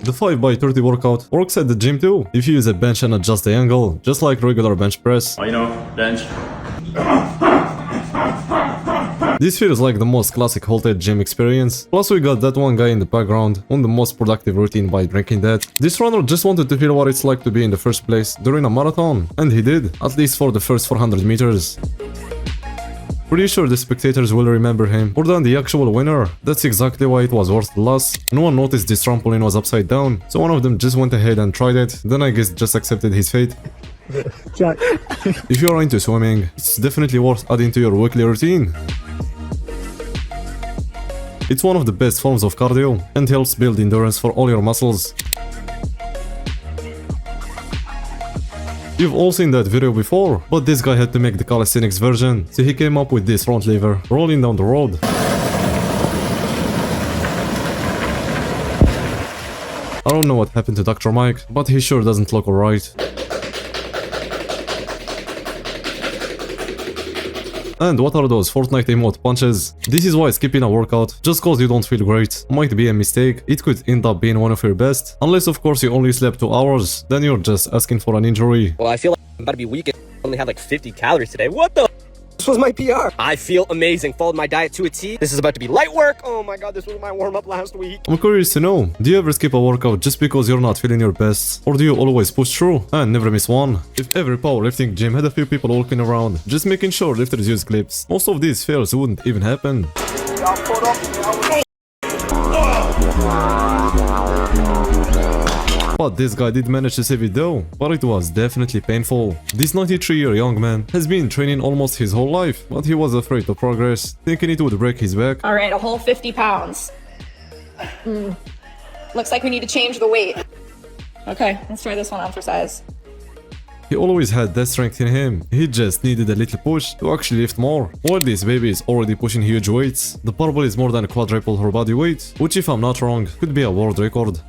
The 5x30 workout works at the gym too, if you use a bench and adjust the angle, just like regular bench press. Oh, you know, bench. This feels like the most classic halted gym experience. Plus we got that one guy in the background on the most productive routine by drinking that. This runner just wanted to feel what it's like to be in the first place during a marathon, and he did, at least for the first 400 meters. Pretty sure the spectators will remember him more than the actual winner. That's exactly why it was worth the loss. No one noticed this trampoline was upside down, so one of them just went ahead and tried it, then I guess just accepted his fate. If you're into swimming, it's definitely worth adding to your weekly routine. It's one of the best forms of cardio and helps build endurance for all your muscles. You've all seen that video before, but this guy had to make the calisthenics version, so he came up with this front lever, rolling down the road. I don't know what happened to Dr. Mike, but he sure doesn't look alright. And what are those Fortnite emote punches? This is why skipping a workout just cause you don't feel great might be a mistake. It could end up being one of your best. Unless of course you only slept 2 hours, then you're just asking for an injury. Well, I feel like I'm about to be weak. I only had like 50 calories today. What the? This was my PR. I feel amazing. Followed my diet to a T. This is about to be light work. Oh my god, this was my warm-up last week. I'm curious to know, do you ever skip a workout just because you're not feeling your best? Or do you always push through and never miss one? If every powerlifting gym had a few people walking around, just making sure lifters use clips, most of these fails wouldn't even happen. But this guy did manage to save it though, but it was definitely painful. This 93-year young man has been training almost his whole life, but he was afraid to progress, thinking it would break his back. All right, a whole 50 pounds. Looks like we need to change the weight. Okay, let's try this one on for size. He always had that strength in him, he just needed a little push to actually lift more. While this baby is already pushing huge weights, the barbell is more than quadruple her body weight, which if I'm not wrong, could be a world record.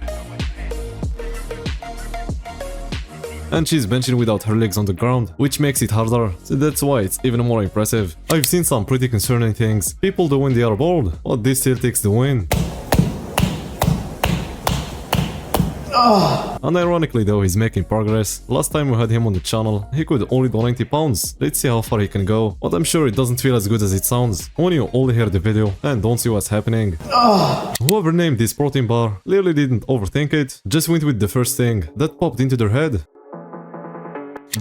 And she's benching without her legs on the ground, which makes it harder, so that's why it's even more impressive. I've seen some pretty concerning things people do when they are bored, but this still takes the win. And ironically though, he's making progress. Last time we had him on the channel, he could only do 90 pounds. Let's see how far he can go. But I'm sure it doesn't feel as good as it sounds when you only hear the video and don't see what's happening. Whoever named this protein bar clearly didn't overthink it, just went with the first thing that popped into their head.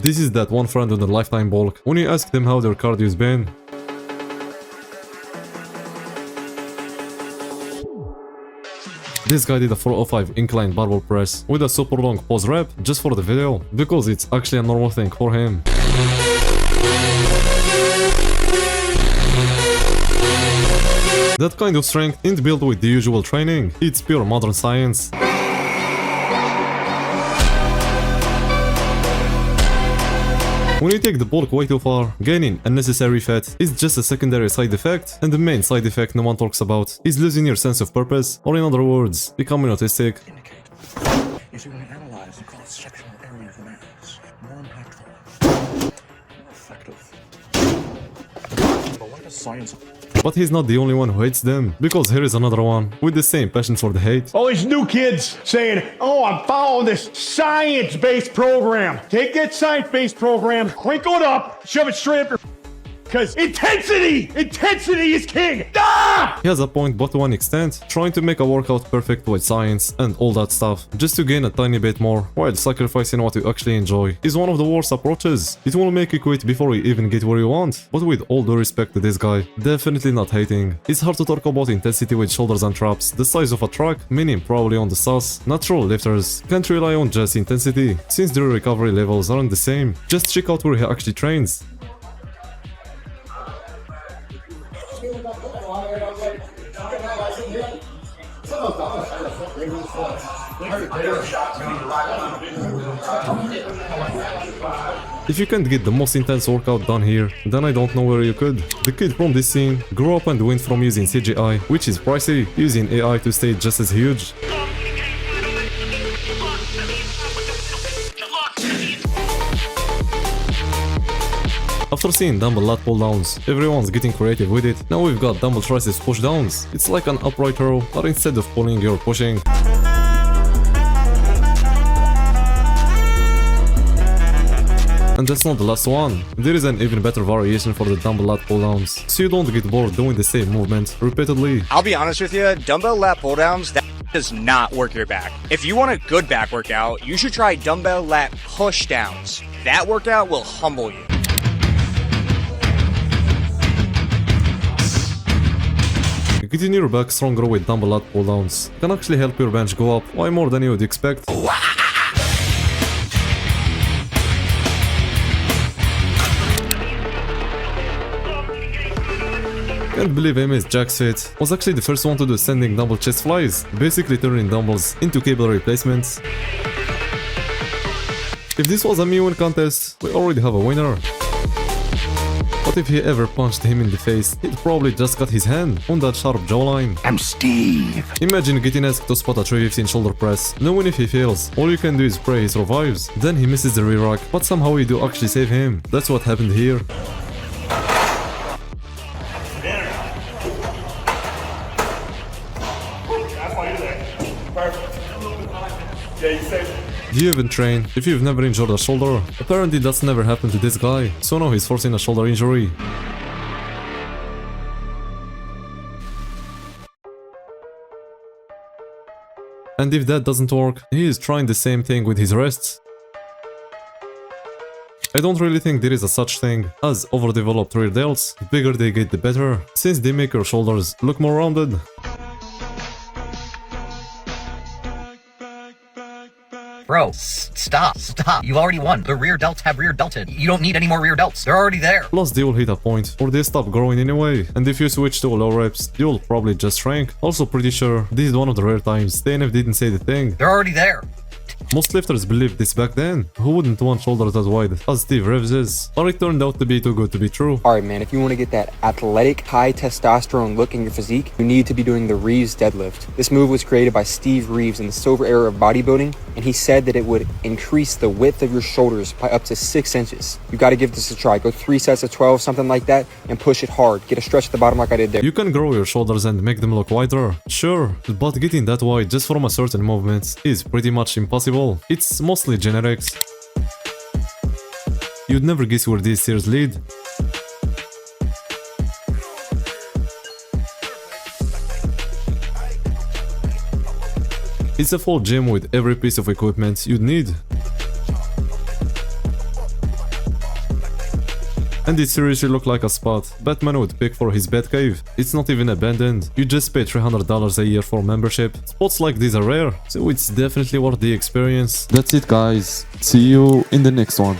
This is that one friend on the lifetime bulk when you ask them how their cardio's been. This guy did a 405 incline barbell press with a super long pause rep just for the video, because it's actually a normal thing for him. That kind of strength ain't built with the usual training, it's pure modern science. When you take the bulk way too far, gaining unnecessary fat is just a secondary side effect, and the main side effect no one talks about is losing your sense of purpose, or in other words, becoming autistic. If you want to analyze the cross-sectional area of the mass, more impactful, more effective. But what does science? But he's not the only one who hates them, because here is another one with the same passion for the hate. All these new kids saying, oh, I'm following this science-based program. Take that science-based program, crinkle it up, shove it straight up your because intensity is king. Ah! He has a point, but to an extent, trying to make a workout perfect with science and all that stuff, just to gain a tiny bit more, while sacrificing what you actually enjoy, is one of the worst approaches. It will make you quit before you even get where you want. But with all due respect to this guy, definitely not hating. It's hard to talk about intensity with shoulders and traps the size of a truck, meaning probably on the sus. Natural lifters can't rely on just intensity, since their recovery levels aren't the same. Just check out where he actually trains. If you can't get the most intense workout done here, then I don't know where you could. The kid from this scene grew up and went from using CGI, which is pricey, using AI to stay just as huge. After seeing dumbbell lat pull downs, everyone's getting creative with it. Now we've got dumbbell triceps push downs. It's like an upright row, but instead of pulling, you're pushing. And that's not the last one. There is an even better variation for the dumbbell lat pull-downs, so you don't get bored doing the same movement repeatedly. I'll be honest with you, dumbbell lat pull downs, that does not work your back. If you want a good back workout, you should try dumbbell lat push downs. That workout will humble you. Getting your back stronger with dumbbell lat pull-downs can actually help your bench go up way more than you would expect. Can't believe Amy's Jack's fit was actually the first one to do standing dumbbell chest flies, basically turning dumbbells into cable replacements. If this was a me win contest, we already have a winner. But if he ever punched him in the face, he'd probably just cut his hand on that sharp jawline. I'm Steve. Imagine getting asked to spot a 315 shoulder press, knowing if he fails, all you can do is pray he survives. Then he misses the rear rack, but somehow you do actually save him. That's what happened here. Do you even train if you've never injured a shoulder? Apparently that's never happened to this guy, so now he's forcing a shoulder injury. And if that doesn't work, he is trying the same thing with his wrists. I don't really think there is a such thing as overdeveloped rear delts. The bigger they get, the better, since they make your shoulders look more rounded. Bro, stop. You already won. The rear delts have rear delted. You don't need any more rear delts. They're already there. Plus they will hit a point, or they stop growing anyway, and if you switch to low reps, you'll probably just shrink. Also pretty sure this is one of the rare times TNF didn't say the thing. They're already there. Most lifters believed this back then. Who wouldn't want shoulders as wide as Steve Reeves is? But it turned out to be too good to be true. Alright man, if you want to get that athletic, high testosterone look in your physique, you need to be doing the Reeves deadlift. This move was created by Steve Reeves in the silver era of bodybuilding, and he said that it would increase the width of your shoulders by up to 6 inches. You gotta give this a try. Go 3 sets of 12, something like that, and push it hard. Get a stretch at the bottom like I did there. You can grow your shoulders and make them look wider, sure, but getting that wide just from a certain movement is pretty much impossible. It's mostly generics. You'd never guess where these steers lead. It's a full gym with every piece of equipment you'd need. And it seriously looked like a spot Batman would pick for his Batcave. It's not even abandoned, you just pay $300 a year for membership. Spots like these are rare, so it's definitely worth the experience. That's it guys, see you in the next one.